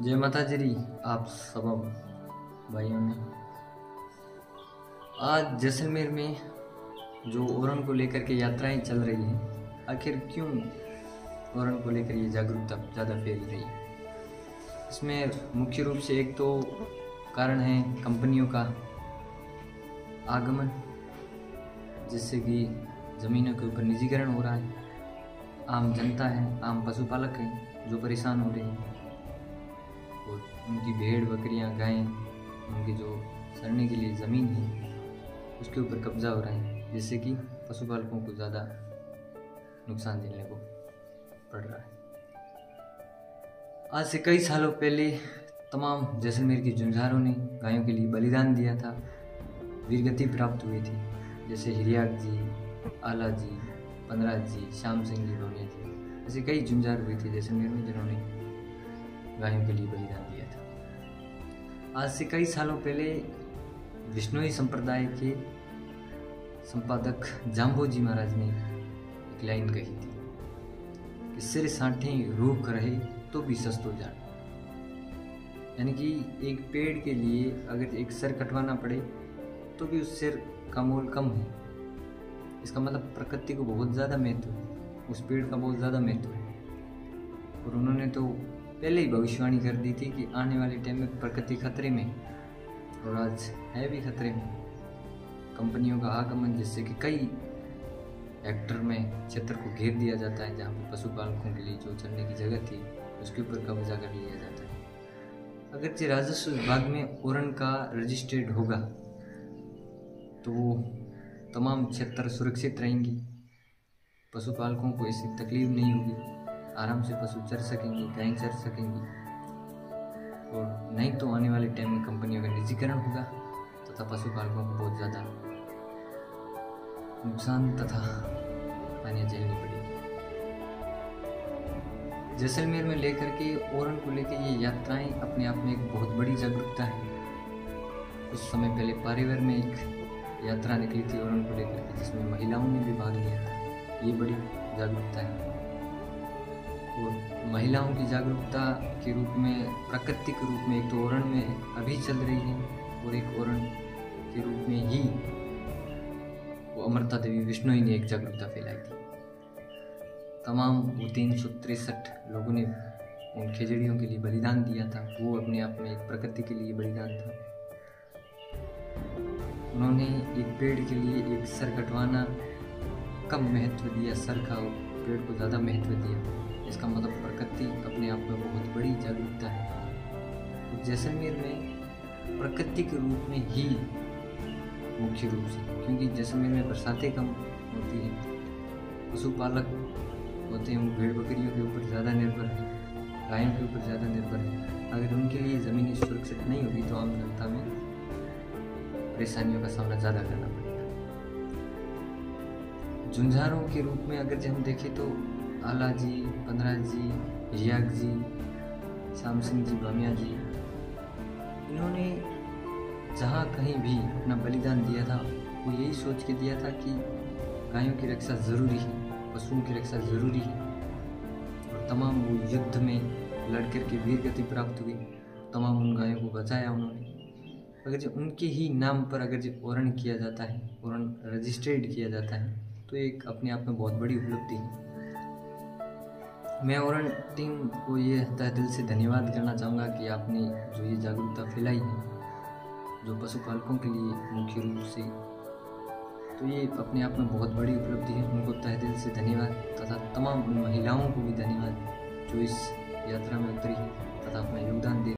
जय माता जी आप सब भाइयों ने। आज जैसलमेर में जो ओरन को लेकर के यात्राएं चल रही हैं, आखिर क्यों ओरन को लेकर ये जागरूकता ज़्यादा फैल रही है? इसमें मुख्य रूप से एक तो कारण है कंपनियों का आगमन, जिससे कि ज़मीनों के ऊपर निजीकरण हो रहा है। आम जनता है, आम पशुपालक हैं जो परेशान हो रहे हैं और उनकी भेड़ बकरियां गायें, उनकी जो चरने के लिए ज़मीन है उसके ऊपर कब्जा हो रहा है, जिससे कि पशुपालकों को ज़्यादा नुकसान झेलने को पड़ रहा है। आज से कई सालों पहले तमाम जैसलमेर के जुंझारों ने गायों के लिए बलिदान दिया था, वीरगति प्राप्त हुई थी, जैसे हिरियाक जी, आला जी, पंद्राज जी, श्याम सिंह जी, भोनिया जी, ऐसे कई जुंझार हुए थे जैसलमेर में जिन्होंने गायों के लिए बलिदान दिया था। आज से कई सालों पहले विष्णोई संप्रदाय के संपादक जाम्बो जी महाराज ने एक लाइन कही थी कि सिर साठे रूख रहे तो भी सस्तो जान। यानी कि एक पेड़ के लिए अगर एक सिर कटवाना पड़े तो भी उस सिर का मोल कम है। इसका मतलब प्रकृति को बहुत ज़्यादा महत्व है, उस पेड़ का बहुत ज़्यादा महत्व है। और उन्होंने तो पहले ही भविष्यवाणी कर दी थी कि आने वाले टाइम में प्रकृति खतरे में, और आज है भी खतरे में। कंपनियों का आगमन, जिससे कि कई हेक्टर में क्षेत्र को घेर दिया जाता है, जहाँ पर पशुपालकों के लिए जो चलने की जगह थी उसके ऊपर कब्जा कर लिया जाता है। अगरचे राजस्व विभाग में ओरन का रजिस्टर्ड होगा तो वो तमाम क्षेत्र सुरक्षित रहेंगी, पशुपालकों को ऐसी तकलीफ नहीं होगी, आराम से पशु चर सकेंगे, गायें चर सकेंगी। और नहीं तो आने वाले टाइम में कंपनियों का निजीकरण होगा तथा पशुपालकों को बहुत ज़्यादा नुकसान तथा हानियाँ झेलनी पड़ेगी। जैसलमेर में लेकर के ओरन को लेकर ये यात्राएं अपने आप में एक बहुत बड़ी जागरूकता है। कुछ समय पहले पारेवर में एक यात्रा निकली थी ओरन को लेकर के, जिसमें महिलाओं ने भी भाग लिया था। ये बड़ी जागरूकता है। और महिलाओं की जागरूकता के रूप में, प्राकृतिक रूप में, एक तो ओरन में अभी चल रही है और एक ओरन के रूप में ही वो अमृता देवी विष्णोई ने एक जागरूकता फैलाई थी। तमाम वो 363 लोगों ने उन खेजड़ियों के लिए बलिदान दिया था। वो अपने आप में एक प्रकृति के लिए बलिदान था। उन्होंने एक पेड़ के लिए एक सर कटवाना कम महत्व दिया, सर का पेड़ को ज़्यादा महत्व दिया। इसका मतलब प्रकृति अपने आप में बहुत बड़ी जागरूकता है। और जैसलमेर में प्रकृति के रूप में ही मुख्य रूप से, क्योंकि जैसलमेर में बरसातें कम होती हैं, पशुपालक होते हैं, वो भेड़ बकरियों के ऊपर ज़्यादा निर्भर है, गायों के ऊपर ज़्यादा निर्भर है। अगर उनके लिए ज़मीनें सुरक्षित नहीं होगी तो आम जनता में परेशानियों का सामना ज़्यादा करना पड़ेगा। जुंझारों के रूप में अगर हम देखें तो आला जी, पंद्राज जी, हिरियाक जी, श्याम सिंह जी, भोनिया जी, इन्होंने जहाँ कहीं भी अपना बलिदान दिया था वो यही सोच के दिया था कि गायों की रक्षा ज़रूरी है, पशुओं की रक्षा ज़रूरी है। और तमाम वो युद्ध में लड़ कर के वीर गति प्राप्त हुई, तमाम उन गायों को बचाया उन्होंने। अगर जो उनके ही नाम पर अगर जो ओरन किया जाता है, ओरन रजिस्टर्ड किया जाता है, तो एक अपने आप में बहुत बड़ी उपलब्धि है। मैं ओरन टीम को ये तहे दिल से धन्यवाद करना चाहूँगा कि आपने जो ये जागरूकता फैलाई है जो पशुपालकों के लिए मुख्य रूप से, तो ये अपने आप में बहुत बड़ी उपलब्धि है। उनको तहे दिल से धन्यवाद, तथा तमाम उन महिलाओं को भी धन्यवाद जो इस यात्रा में उतरी है तथा अपना योगदान दे